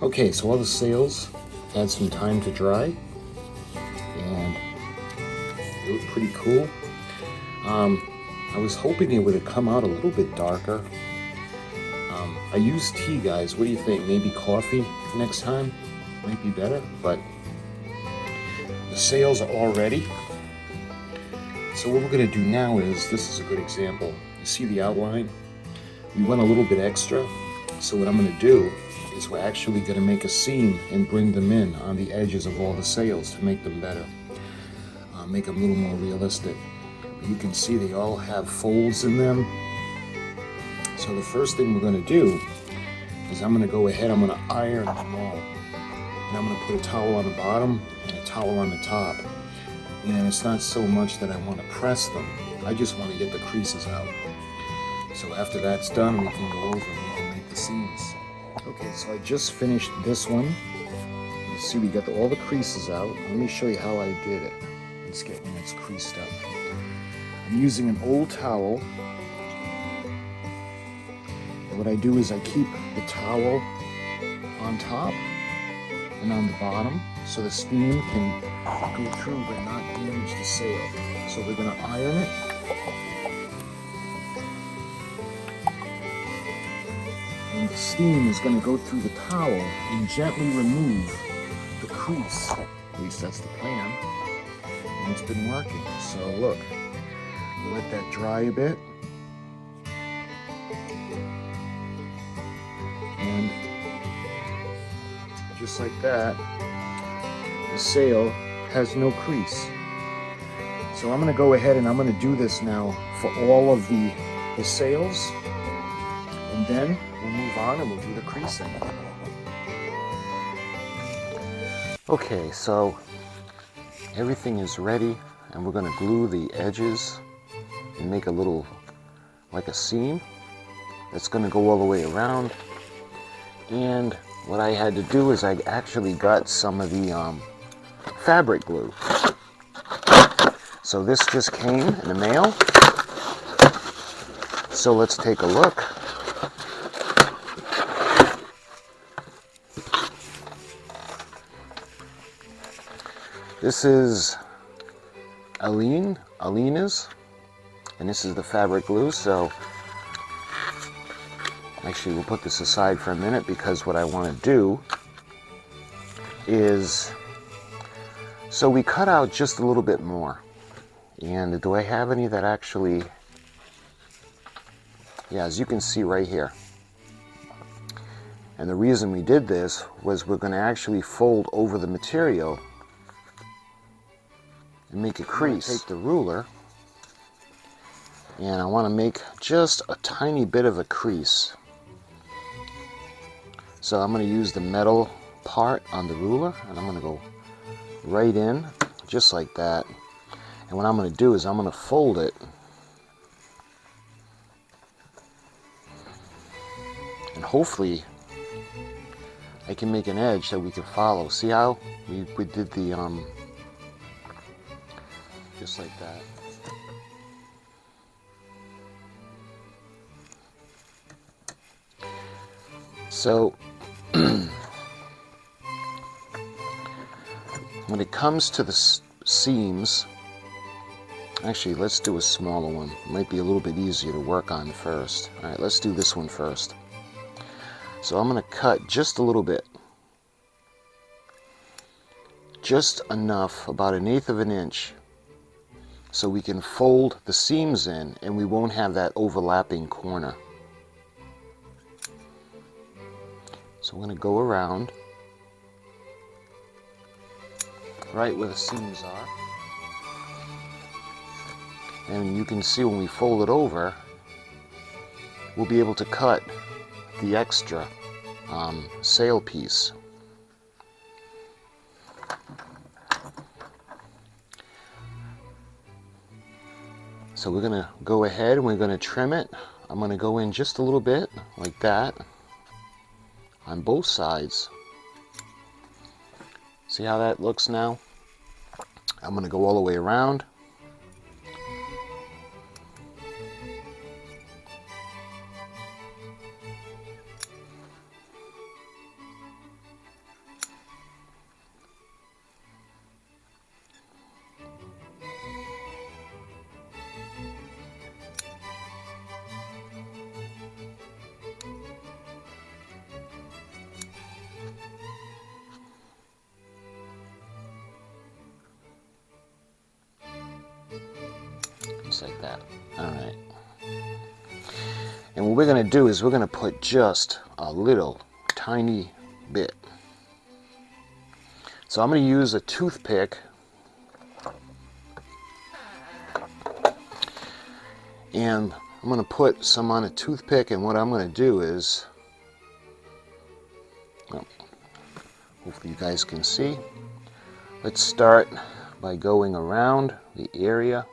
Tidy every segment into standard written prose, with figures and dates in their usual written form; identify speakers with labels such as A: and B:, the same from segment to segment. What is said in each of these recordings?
A: Okay, so all the sails had some time to dry, and they look pretty cool. I was hoping it would have come out a little bit darker. I used tea, guys. What do you think? Maybe coffee next time might be better, but the sails are all ready. So what we're going to do now is, this is a good example. You see the outline? We went a little bit extra. So what I'm going to do is we're actually going to make a seam and bring them in on the edges of all the sails to make them better. Make them a little more realistic. But you can see they all have folds in them. So the first thing we're going to do is I'm going to go ahead, I'm going to iron them all. And I'm going to put a towel on the bottom and a towel on the top. And it's not so much that I want to press them, I just want to get the creases out. So after that's done, we can go over and we can make the seams. Okay, so I just finished this one. You see we got all the creases out. Let me show you how I did it. Let's get when it's creased up. I'm using an old towel. And what I do is I keep the towel on top and on the bottom so the steam can go through but not damage the sail. So we're going to iron it. And the steam is going to go through the towel and gently remove the crease. At least that's the plan. And it's been working. So look, we'll let that dry a bit. And just like that, the sail has no crease. So I'm going to go ahead and I'm going to do this now for all of the sails, and then we'll move on and we'll do the creasing. Okay, so everything is ready, and we're going to glue the edges and make a little, like a seam that's going to go all the way around. And what I had to do is I actually got some of the fabric glue. So this just came in the mail. So let's take a look. This is Aleena's, and this is the fabric glue. So actually we'll put this aside for a minute, because what I want to do is, so we cut out just a little bit more. And do I have any that actually, yeah, as you can see right here. And the reason we did this was we're going to actually fold over the material and make a crease. Take the ruler, and I want to make just a tiny bit of a crease. So I'm going to use the metal part on the ruler, and I'm going to go right in, just like that. And what I'm going to do is I'm going to fold it, and hopefully I can make an edge that we can follow. See how we did the, just like that. So when it comes to the seams, actually let's do a smaller one. It might be a little bit easier to work on first. All right, let's do this one first. So I'm going to cut just a little bit. Just enough, about 1/8 of an inch, so we can fold the seams in and we won't have that overlapping corner. So I'm going to go around right where the seams are. And you can see when we fold it over, we'll be able to cut the extra sail piece. So we're going to go ahead and we're going to trim it. I'm going to go in just a little bit, like that, on both sides. See how that looks now? I'm going to go all the way around. Just like that. All right. And what we're going to do is we're going to put just a little tiny bit. So I'm going to use a toothpick and I'm going to put some on a toothpick, and what I'm going to do is, well, hopefully you guys can see. Let's start by going around the area.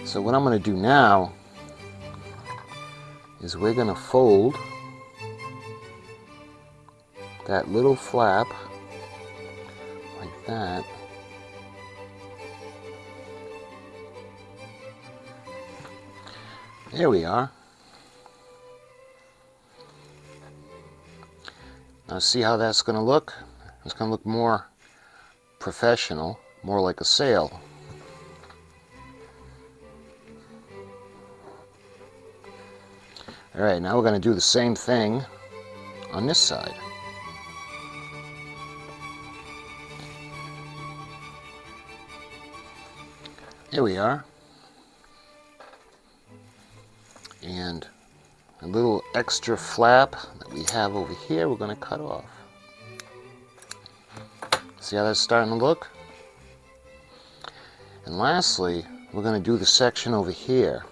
A: So what I'm going to do now is we're going to fold that little flap like that. There we are. Now see how that's going to look? It's going to look more professional, more like a sail. Alright, now we're going to do the same thing on this side. Here we are. And a little extra flap that we have over here, we're going to cut off. See how that's starting to look? And lastly, we're going to do the section over here.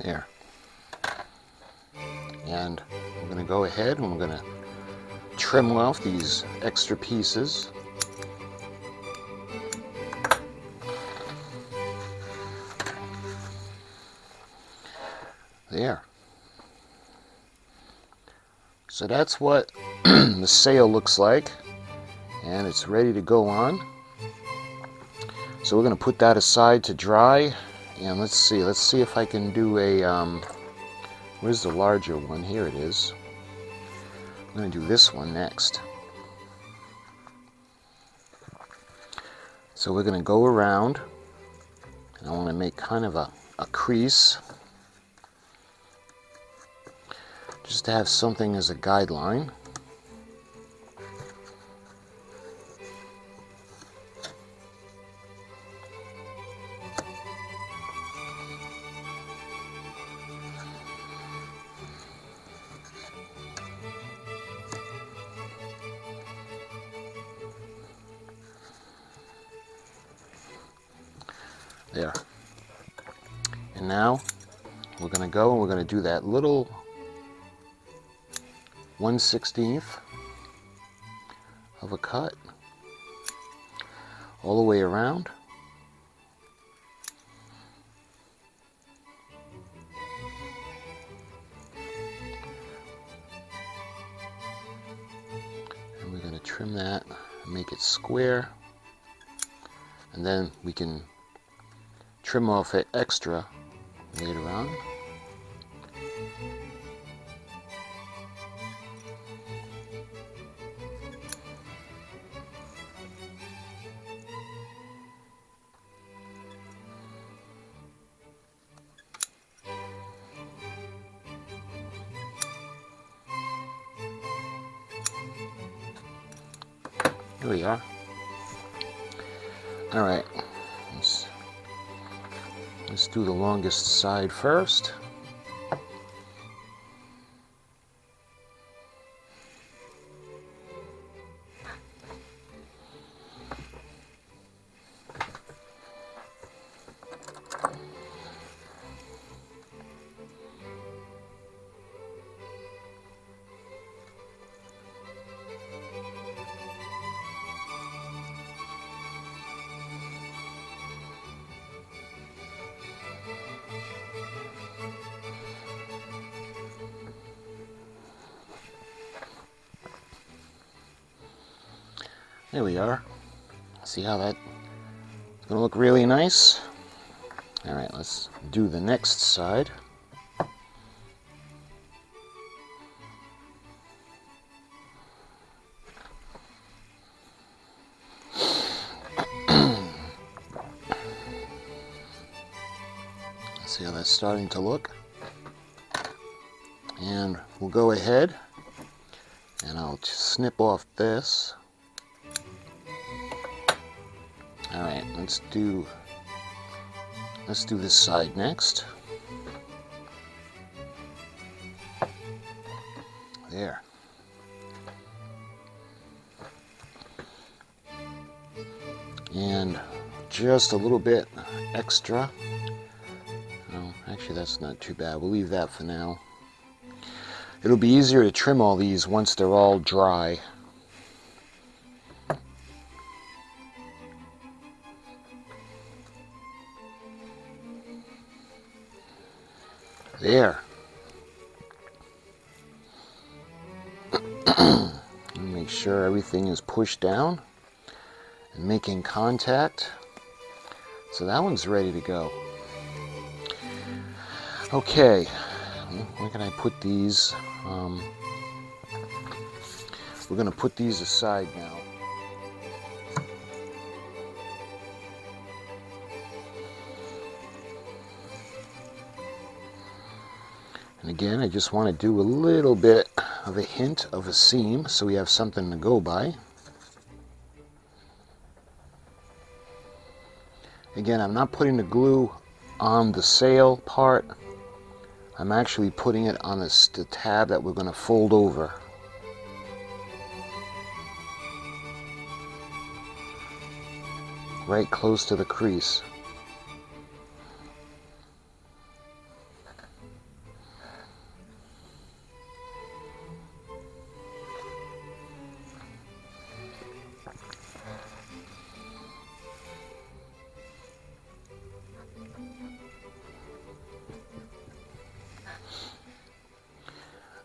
A: There. And I'm going to go ahead and we're going to trim off these extra pieces. There. So that's what the sail looks like, and it's ready to go on. So we're going to put that aside to dry, and let's see if I can do a where's the larger one? Here it is. I'm going to do this one next. So we're going to go around, and I want to make kind of a crease, just to have something as a guideline. There. And now we're going to go and we're going to do that little 1/16 of a cut all the way around. And we're going to trim that and make it square. And then we can trim off it extra later on. Here we are. All right. Let's do the longest side first. There we are. See how that's gonna look really nice? All right, let's do the next side. See how that's starting to look? And we'll go ahead and I'll snip off this. All right, let's do this side next. There. And just a little bit extra. Oh, actually that's not too bad. We'll leave that for now. It'll be easier to trim all these once they're all dry. There. Make sure everything is pushed down and making contact. So that one's ready to go. Okay, where can I put these? We're going to put these aside now. And again, I just want to do a little bit of a hint of a seam so we have something to go by. Again, I'm not putting the glue on the sail part. I'm actually putting it on the tab that we're going to fold over. Right close to the crease.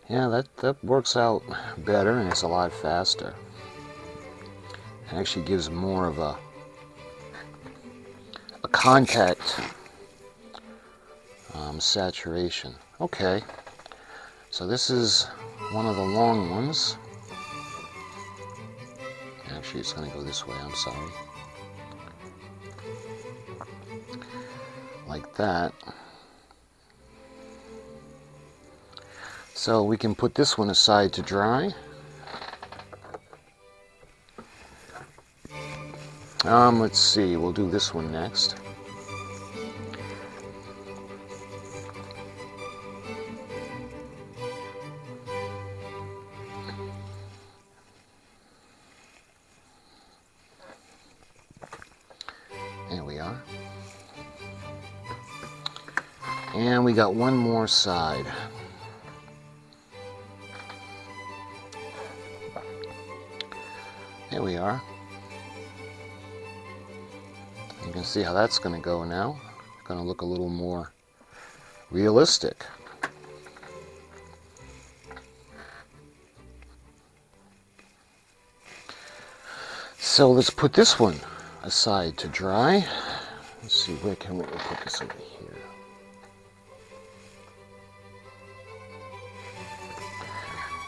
A: Yeah, that works out better and it's a lot faster. It actually gives more of a contact saturation. Okay, so this is one of the long ones. Actually, it's going to go this way, I'm sorry. Like that. So we can put this one aside to dry. Let's see, we'll do this one next. There we are. And we got one more side. There we are. You can see how that's going to go now. It's going to look a little more realistic. So let's put this one aside to dry. Let's see, where can we put this over here?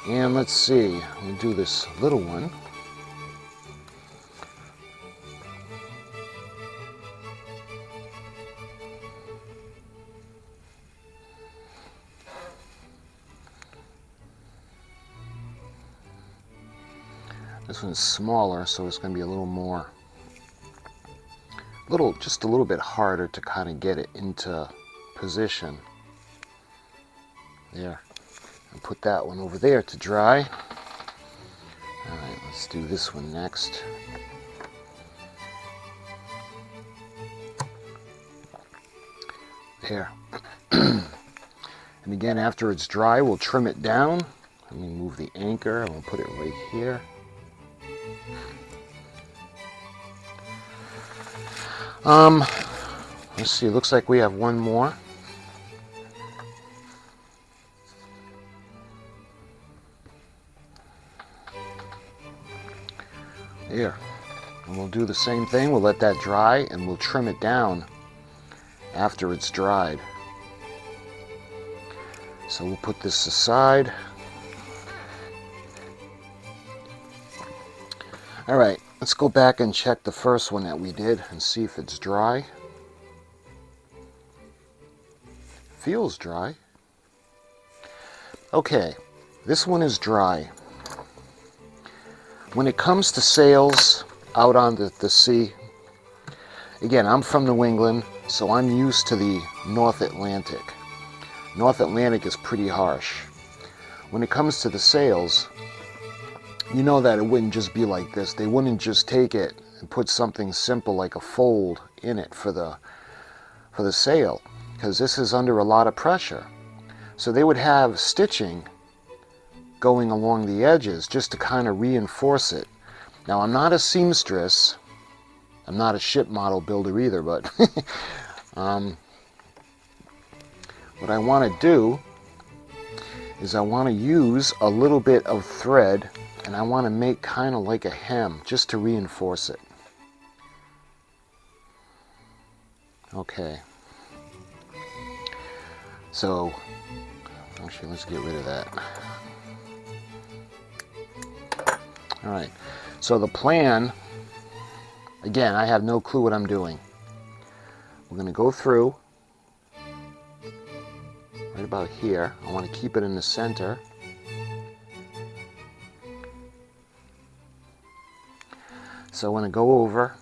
A: And let's see, we'll do this little one. This one's smaller, so it's going to be a little more, just a little bit harder to kind of get it into position. There. And put that one over there to dry. All right, let's do this one next. There. And again, after it's dry, we'll trim it down. Let me move the anchor and we'll put it right here. Let's see, it looks like we have one more. There. And we'll do the same thing. We'll let that dry and we'll trim it down after it's dried. So we'll put this aside. All right, let's go back and check the first one that we did and see if it's dry. Feels dry. Okay, this one is dry. When it comes to sails out on the sea, again, I'm from New England, so I'm used to the North Atlantic. North Atlantic is pretty harsh. When it comes to the sails, you know that it wouldn't just be like this. They wouldn't just take it and put something simple like a fold in it for the sail, because this is under a lot of pressure. So they would have stitching going along the edges just to kind of reinforce it. Now, I'm not a seamstress. I'm not a ship model builder either, but what I want to do is I want to use a little bit of thread and I want to make kind of like a hem just to reinforce it. Okay. So, actually, let's get rid of that. All right, so the plan, again, I have no clue what I'm doing. We're going to go through right about here. I want to keep it in the center. So I want to go over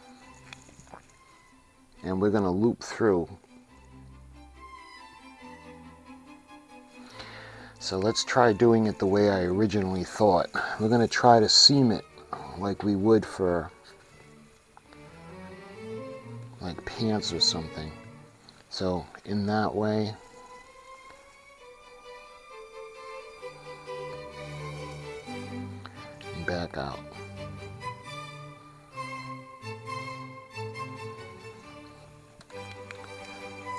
A: and we're going to loop through. So let's try doing it the way I originally thought. We're going to try to seam it like we would for like pants or something. So in that way, and back out.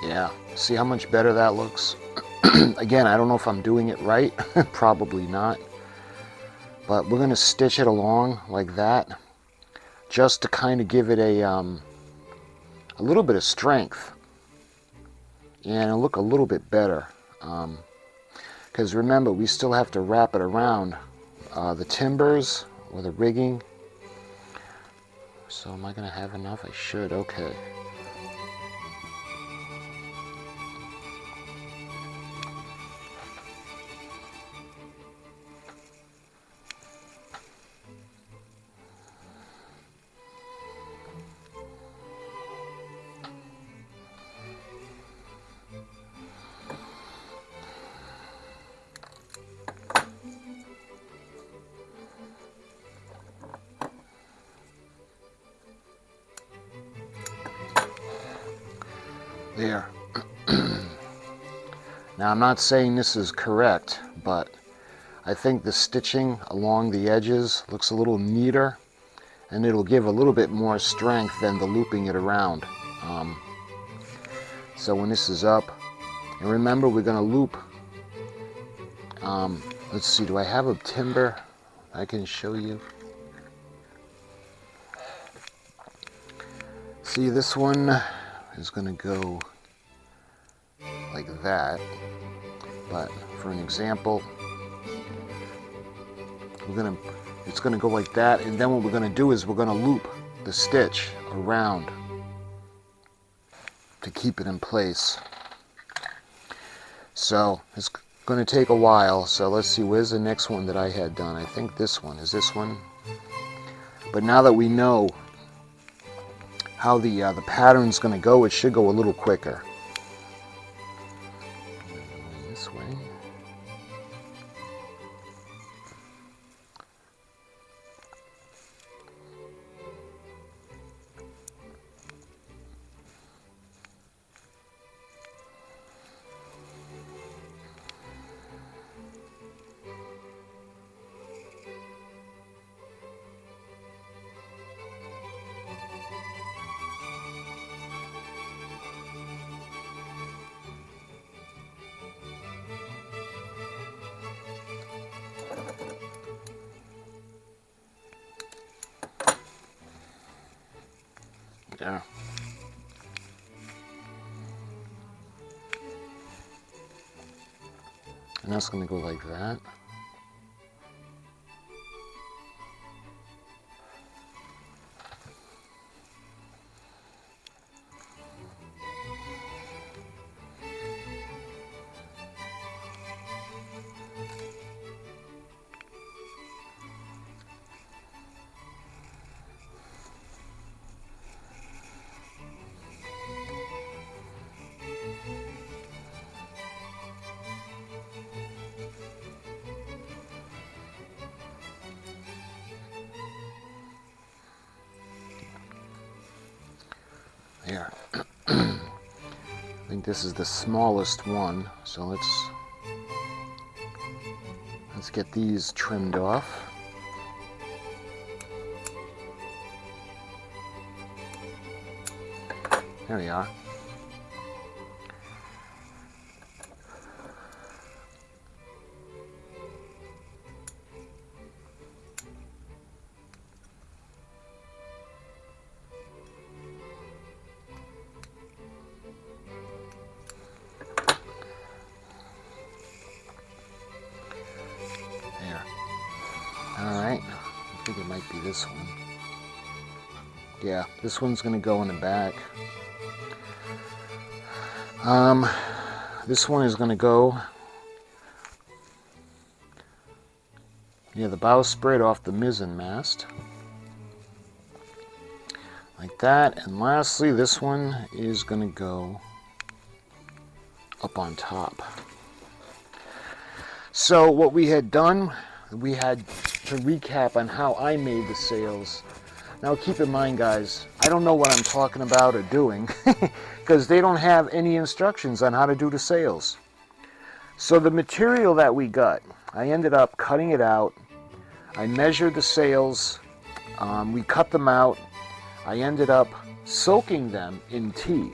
A: Yeah, see how much better that looks? Again, I don't know if I'm doing it right. Probably not. But we're going to stitch it along like that, just to kind of give it a little bit of strength and it'll look a little bit better. Because remember, we still have to wrap it around the timbers or the rigging. So am I going to have enough? I should. Okay. There. Now, I'm not saying this is correct, but I think the stitching along the edges looks a little neater and it'll give a little bit more strength than the looping it around. So when this is up, and remember, we're going to loop. Let's see, do I have a timber I can show you? See, this one is going to go like that, but for an example, it's going to go like that, and then what we're going to do is we're going to loop the stitch around to keep it in place. So it's going to take a while, so let's see, where's the next one that I had done? I think this one. Is this one? But now that we know how the pattern's going to go, it should go a little quicker. This way. there. And that's going to go like that. There. I think this is the smallest one, so let's get these trimmed off. There we are. Alright, I think it might be this one. Yeah, this one's going to go in the back. This one is going to go near the bowsprit off the mizzen mast. Like that. And lastly, this one is going to go up on top. So what we had done, we had to recap on how I made the sails. Now keep in mind, guys, I don't know what I'm talking about or doing because they don't have any instructions on how to do the sails. So the material that we got, I ended up cutting it out. I measured the sails. We cut them out. I ended up soaking them in tea.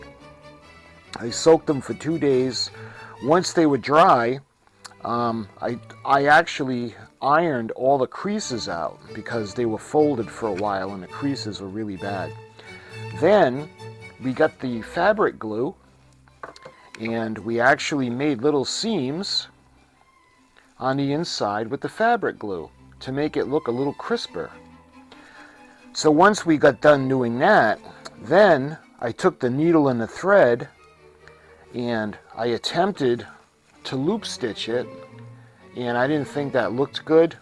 A: I soaked them for 2 days. Once they were dry, I actually ironed all the creases out because they were folded for a while and the creases were really bad. Then we got the fabric glue and we actually made little seams on the inside with the fabric glue to make it look a little crisper. So once we got done doing that, then I took the needle and the thread and I attempted to loop stitch it, and I didn't think that looked good.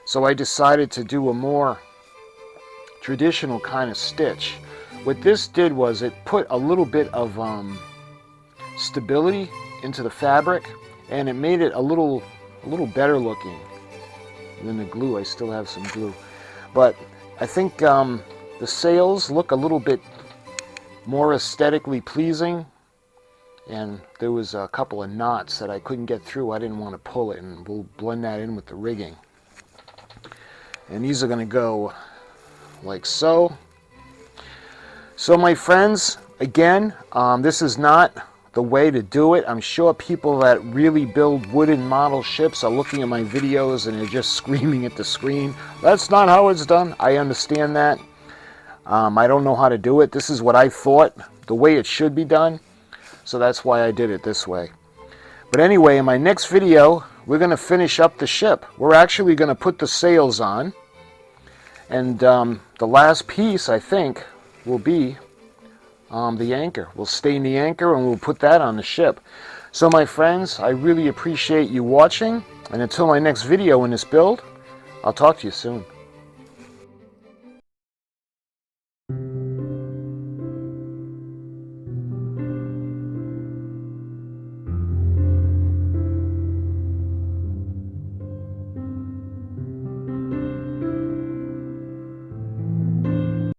A: So I decided to do a more traditional kind of stitch. What this did was it put a little bit of stability into the fabric, and it made it a little better looking than the glue. I still have some glue, but I think the sails look a little bit more aesthetically pleasing. And there was a couple of knots that I couldn't get through. I didn't want to pull it, and we'll blend that in with the rigging. And these are going to go like so. So my friends, again, this is not the way to do it. I'm sure people that really build wooden model ships are looking at my videos and they're just screaming at the screen. That's not how it's done. I understand that. I don't know how to do it. This is what I thought, the way it should be done. So that's why I did it this way. But anyway, in my next video, we're going to finish up the ship. We're actually going to put the sails on. And the last piece, I think, will be the anchor. We'll stain the anchor and we'll put that on the ship. So my friends, I really appreciate you watching. And until my next video in this build, I'll talk to you soon.